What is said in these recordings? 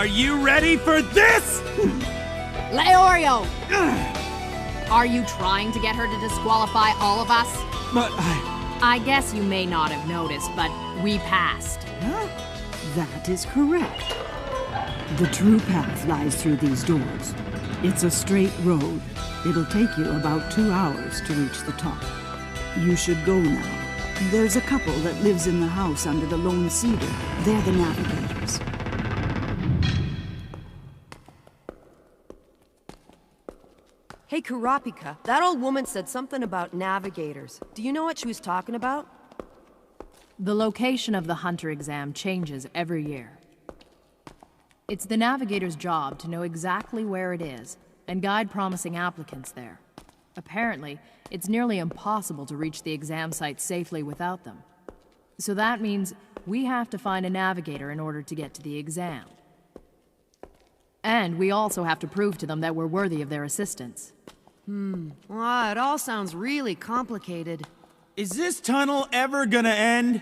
you ready for this? Leorio! Are you trying to get her to disqualify all of us? But I guess you may not have noticed, but we passed. Huh? That is correct. The true path lies through these doors. It's a straight road. It'll take you about 2 hours to reach the top. You should go now. There's a couple that lives in the house under the lone cedar. They're the navigators. Hey, Kurapika, that old woman said something about navigators. Do you know what she was talking about? The location of the Hunter exam changes every year. It's the navigator's job to know exactly where it is and guide promising applicants there. Apparently, it's nearly impossible to reach the exam site safely without them. So that means we have to find a navigator in order to get to the exam. And we also have to prove to them that we're worthy of their assistance. Wow, it all sounds really complicated. is this tunnel ever gonna end?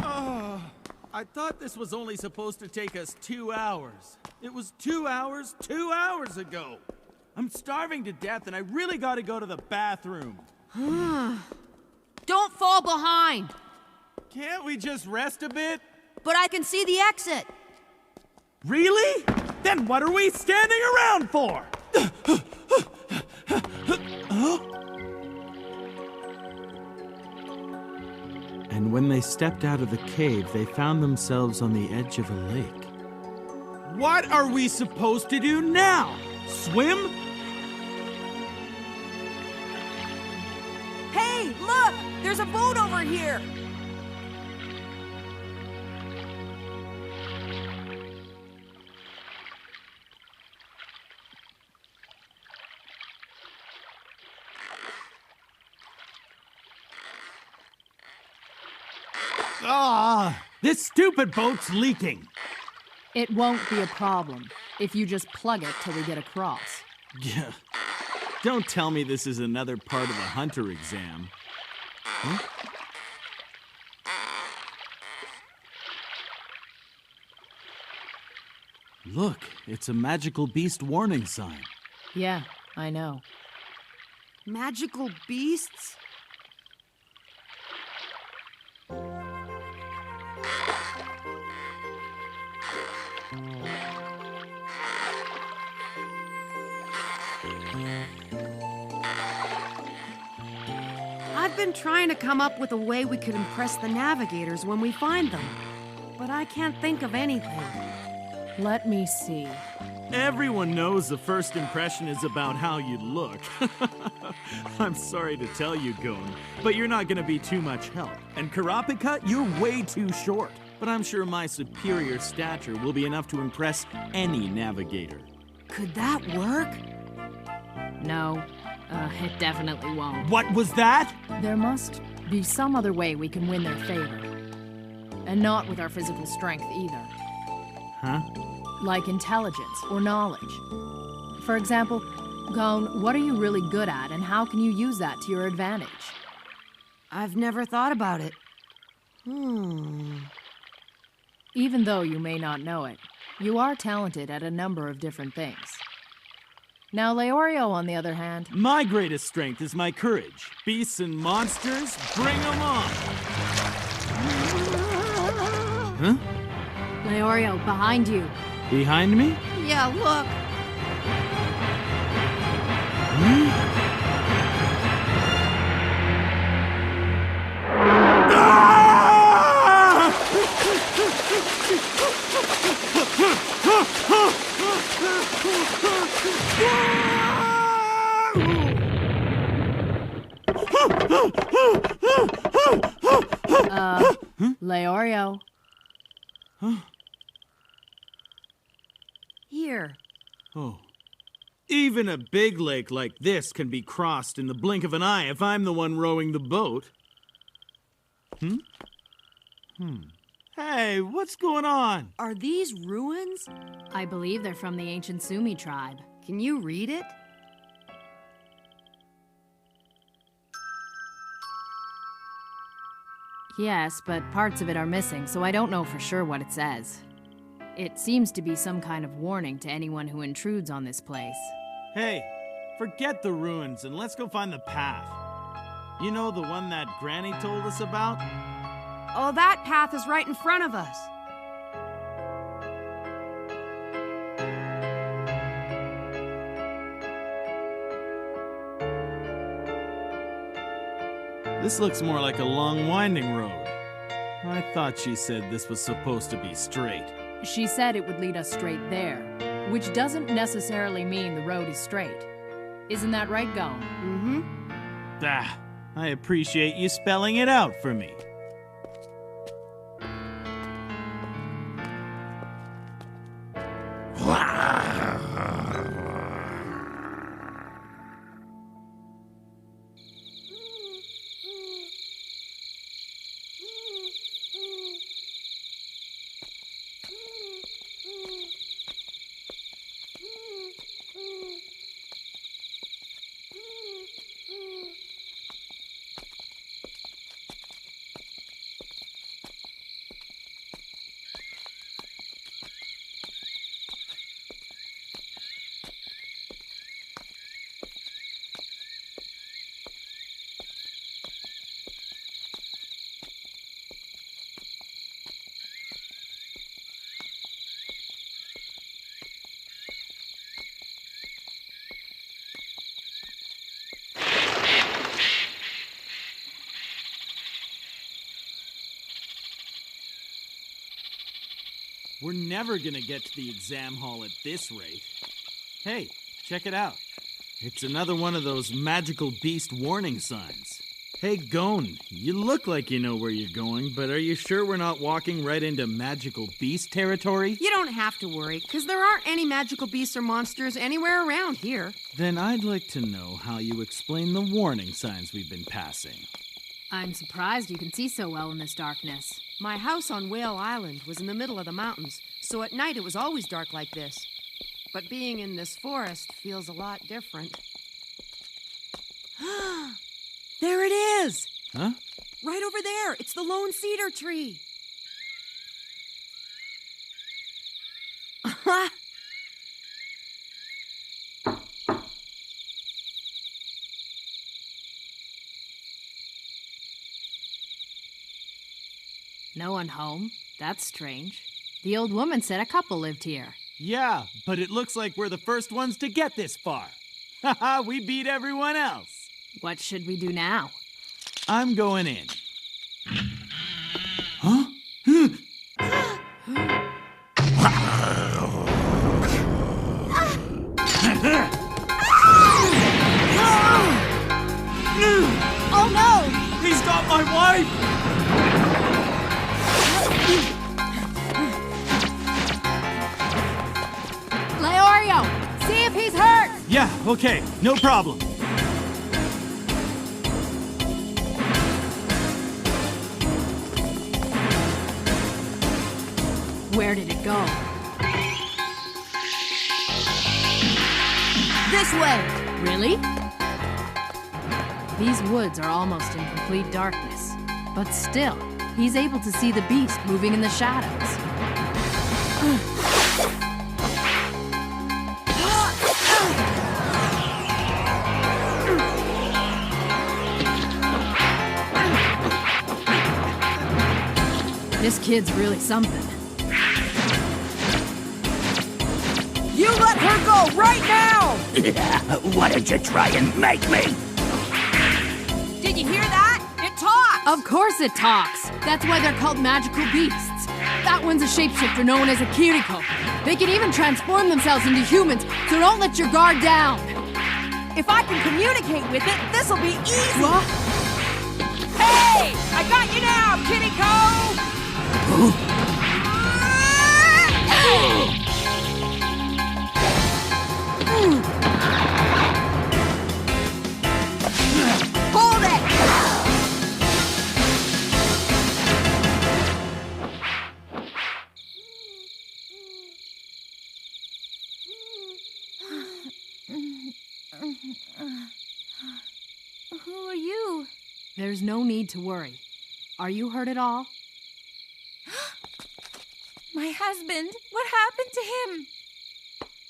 Oh, I thought this was only supposed to take us 2 hours. It was 2 hours 2 hours ago. I'm starving to death and I really gotta go to the bathroom. Don't fall behind! Can't we just rest a bit? But I can see the exit! Really? Then what are we standing around for? And when they stepped out of the cave, they found themselves on the edge of a lake. What are we supposed to do now? Swim? Hey, look! There's a boat over here! Ah, this stupid boat's leaking. It won't be a problem if you just plug it till we get across. Yeah. Don't tell me this is another part of the Hunter exam. Huh? Look, it's a magical beast warning sign. Yeah, I know. Magical beasts? I've been trying to come up with a way we could impress the navigators when we find them, but I can't think of anything. Let me see. Everyone knows the first impression is about how you look. I'm sorry to tell you, Goon, but you're not gonna be too much help. And Kurapika, you're way too short. But I'm sure my superior stature will be enough to impress any navigator. Could that work? No, it definitely won't. What was that? There must be some other way we can win their favor. And not with our physical strength either. Huh? Like intelligence or knowledge. For example, Gone, what are you really good at and how can you use that to your advantage? I've never thought about it. Even though you may not know it, you are talented at a number of different things. Now, Leorio, on the other hand... My greatest strength is my courage. Beasts and monsters, bring them on! Huh? Leorio, behind you. Behind me? Yeah, look! Leorio. Here. Oh. Even a big lake like this can be crossed in the blink of an eye if I'm the one rowing the boat. Hey, what's going on? Are these ruins? I believe they're from the ancient Sumi tribe. Can you read it? Yes, but parts of it are missing, so I don't know for sure what it says. It seems to be some kind of warning to anyone who intrudes on this place. Hey, forget the ruins and let's go find the path. You know, the one that Granny told us about? Oh, that path is right in front of us. This looks more like a long, winding road. I thought she said this was supposed to be straight. She said it would lead us straight there, which doesn't necessarily mean the road is straight. Isn't that right, Gone? Mm-hmm. Ah, I appreciate you spelling it out for me. We're never gonna get to the exam hall at this rate. Hey, check it out. It's another one of those magical beast warning signs. Hey, Gone, you look like you know where you're going, but are you sure we're not walking right into magical beast territory? You don't have to worry, because there aren't any magical beasts or monsters anywhere around here. Then I'd like to know how you explain the warning signs we've been passing. I'm surprised you can see so well in this darkness. My house on Whale Island was in the middle of the mountains, so at night it was always dark like this. But being in this forest feels a lot different. There it is! Huh? Right over there! It's the lone cedar tree! No one home? That's strange. The old woman said a couple lived here. Yeah, but it looks like we're the first ones to get this far. Haha, we beat everyone else. What should we do now? I'm going in. Huh? Oh no! He's got my wife! Leorio! See if he's hurt! Yeah, okay, no problem. Where did it go? This way! Really? These woods are almost in complete darkness. But still, he's able to see the beast moving in the shadows. This kid's really something. You let her go right now! Why did you try and make me? Did you hear that? It talks! Of course it talks! That's why they're called magical beasts. That one's a shapeshifter known as a Kiriko. They can even transform themselves into humans, so don't let your guard down. If I can communicate with it, this'll be easy! What? Hey! I got you now, Kiriko! Hold it! Who are you? There's no need to worry. Are you hurt at all? My My husband, what happened to him?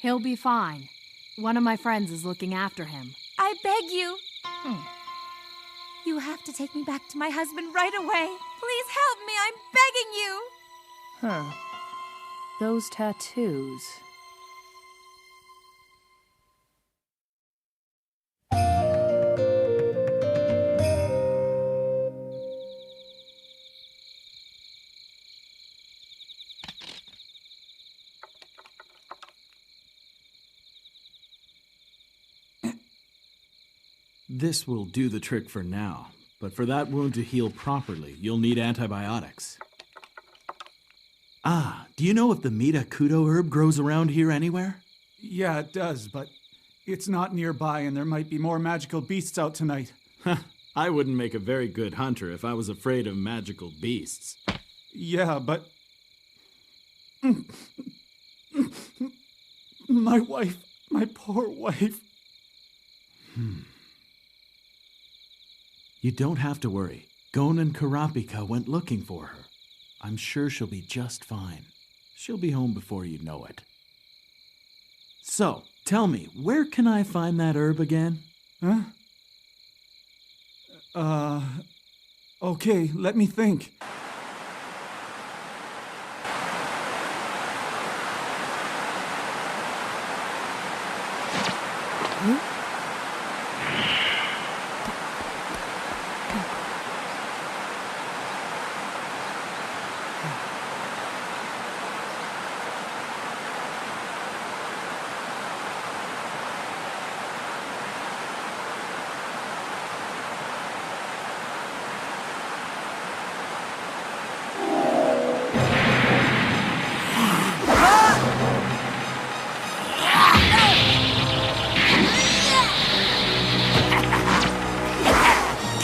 He'll be fine. One of my friends is looking after him. I beg you. You have to take me back to my husband right away. Please help me, I'm begging you. Huh. Those tattoos. This will do the trick for now, but for that wound to heal properly, you'll need antibiotics. Ah, do you know if the Mita-Kudo herb grows around here anywhere? Yeah, it does, but it's not nearby and there might be more magical beasts out tonight. I wouldn't make a very good hunter if I was afraid of magical beasts. Yeah, but... my wife, my poor wife. You don't have to worry. Gon and Karapika went looking for her. I'm sure she'll be just fine. She'll be home before you know it. So, tell me, where can I find that herb again? Huh? Okay, let me think.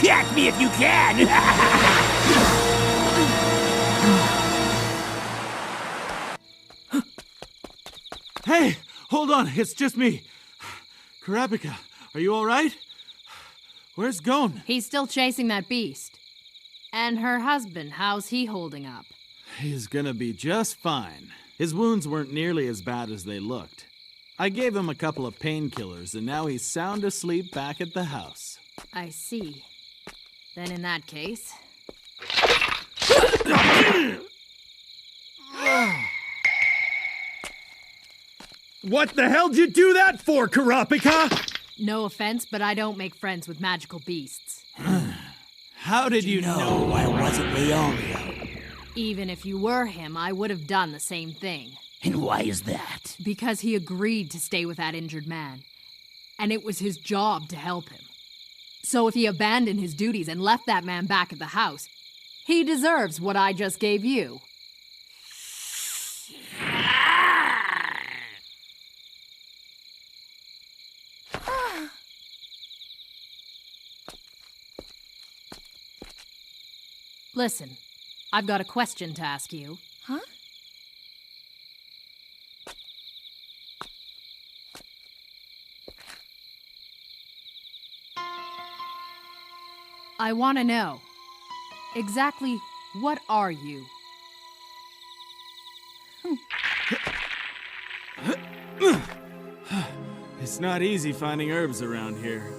Catch me if you can! Hey, hold on, it's just me. Karapika, are you all right? Where's Gon? He's still chasing that beast. And her husband, how's he holding up? He's gonna be just fine. His wounds weren't nearly as bad as they looked. I gave him a couple of painkillers, and now he's sound asleep back at the house. I see. Then in that case... What the hell did you do that for, Karapika? No offense, but I don't make friends with magical beasts. How did you know I wasn't Leorio? Even if you were him, I would have done the same thing. And why is that? Because he agreed to stay with that injured man. And it was his job to help him. So if he abandoned his duties and left that man back at the house, he deserves what I just gave you. Listen, I've got a question to ask you. Huh? I want to know, exactly what are you? It's not easy finding herbs around here.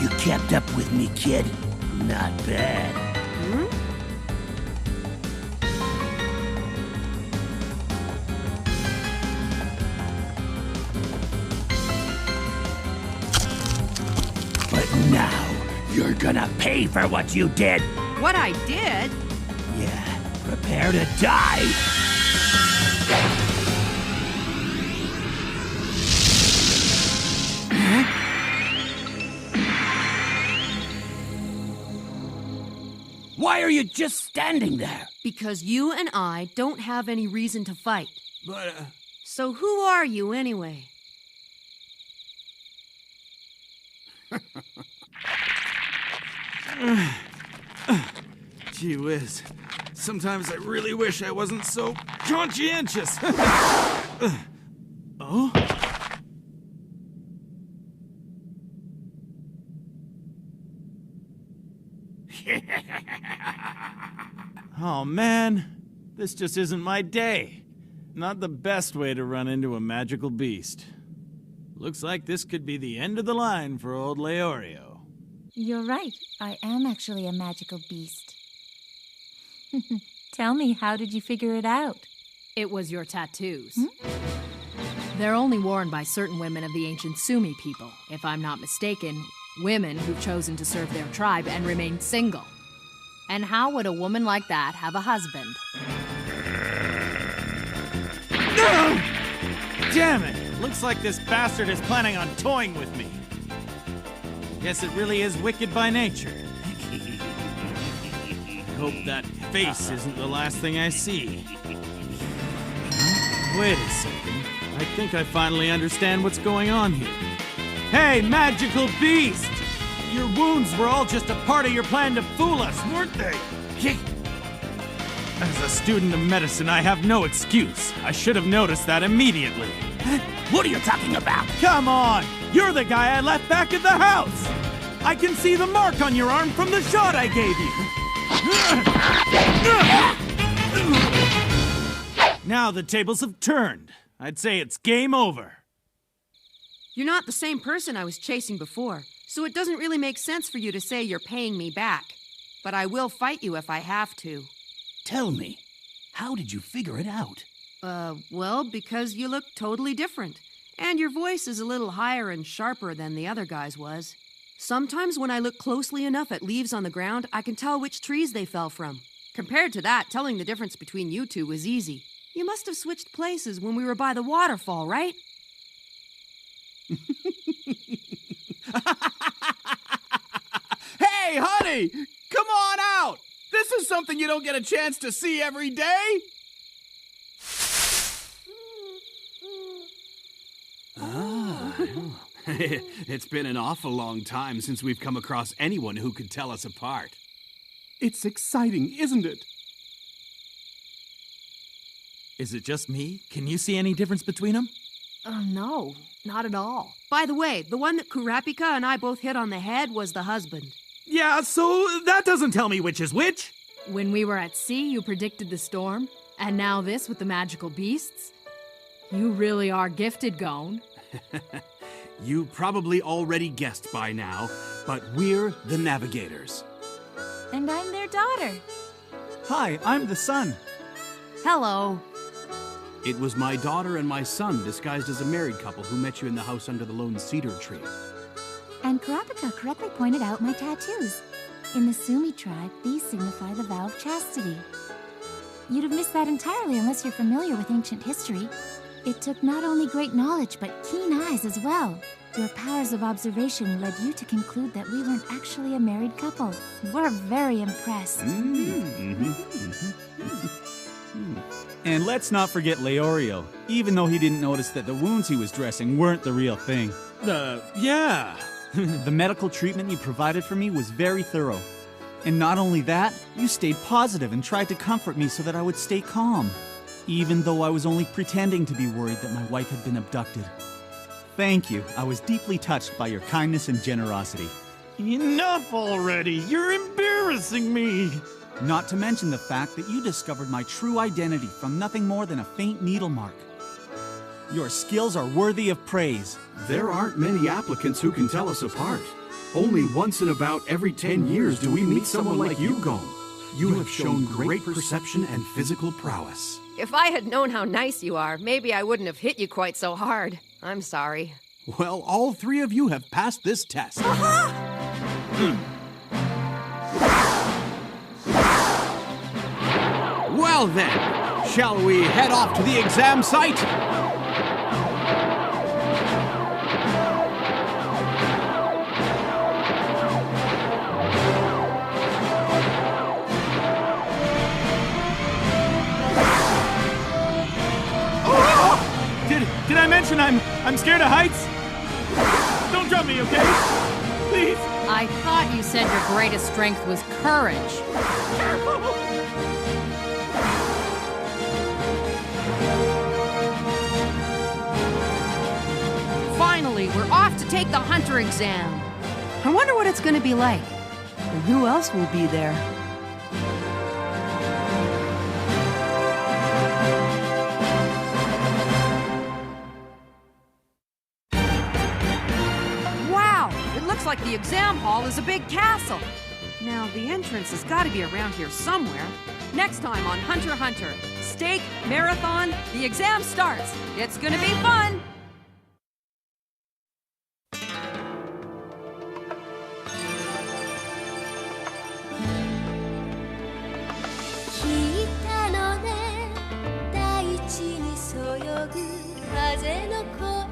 You kept up with me, kid. Not bad. But now, you're gonna pay for what you did. What I did? Yeah, prepare to die. Why are you just standing there? Because you and I don't have any reason to fight. But, So who are you anyway? Gee whiz. Sometimes I really wish I wasn't so conscientious. Oh? Oh man, this just isn't my day. Not the best way to run into a magical beast. Looks like this could be the end of the line for old Leorio. You're right. I am actually a magical beast. Tell me, how did you figure it out? It was your tattoos. They're only worn by certain women of the ancient Sumi people. If I'm not mistaken, women who've chosen to serve their tribe and remain single. And how would a woman like that have a husband? No! Damn it! Looks like this bastard is planning on toying with me. Guess it really is wicked by nature. Hope that face isn't the last thing I see. Wait a second. I think I finally understand what's going on here. Hey, magical beast! Your wounds were all just a part of your plan to fool us, weren't they? As a student of medicine, I have no excuse. I should have noticed that immediately. What are you talking about? Come on! You're the guy I left back at the house! I can see the mark on your arm from the shot I gave you! Now the tables have turned. I'd say it's game over. You're not the same person I was chasing before, so it doesn't really make sense for you to say you're paying me back. But I will fight you if I have to. Tell me, how did you figure it out? Well, because you look totally different. And your voice is a little higher and sharper than the other guy's was. Sometimes when I look closely enough at leaves on the ground, I can tell which trees they fell from. Compared to that, telling the difference between you two was easy. You must have switched places when we were by the waterfall, right? Hey, honey! Come on out! This is something you don't get a chance to see every day! It's been an awful long time since we've come across anyone who could tell us apart. It's exciting, isn't it? Is it just me? Can you see any difference between them? No, not at all. By the way, the one that Kurapika and I both hit on the head was the husband. Yeah, so that doesn't tell me which is which. When we were at sea, you predicted the storm, and now this with the magical beasts? You really are gifted, Gon. You probably already guessed by now, but we're the Navigators. And I'm their daughter. Hi, I'm the son. Hello. It was my daughter and my son disguised as a married couple who met you in the house under the lone cedar tree. And Kurapika correctly pointed out my tattoos. In the Sumi tribe, these signify the vow of chastity. You'd have missed that entirely unless you're familiar with ancient history. It took not only great knowledge, but keen eyes as well. Your powers of observation led you to conclude that we weren't actually a married couple. We're very impressed. And let's not forget Leorio, even though he didn't notice that the wounds he was dressing weren't the real thing. Yeah. The medical treatment you provided for me was very thorough. And not only that, you stayed positive and tried to comfort me so that I would stay calm, even though I was only pretending to be worried that my wife had been abducted. Thank you. I was deeply touched by your kindness and generosity. Enough already. You're embarrassing me. Not to mention the fact that you discovered my true identity from nothing more than a faint needle mark. Your skills are worthy of praise. There aren't many applicants who can tell us apart. Only once in about every 10 years do we meet someone like you, Gon. You have shown great perception and physical prowess. If I had known how nice you are, maybe I wouldn't have hit you quite so hard. I'm sorry. Well, all three of you have passed this test. Well then, shall we head off to the exam site? Did I mention I'm scared of heights? Don't drop me, okay? Please. I thought you said your greatest strength was courage. Finally, we're off to take the Hunter exam. I wonder what it's going to be like. And who else will be there? Wow! It looks like the exam hall is a big castle. Now, the entrance has got to be around here somewhere. Next time on Hunter x Hunter, Stake, Marathon, the exam starts. It's gonna be fun!「大地にそよぐ風の声」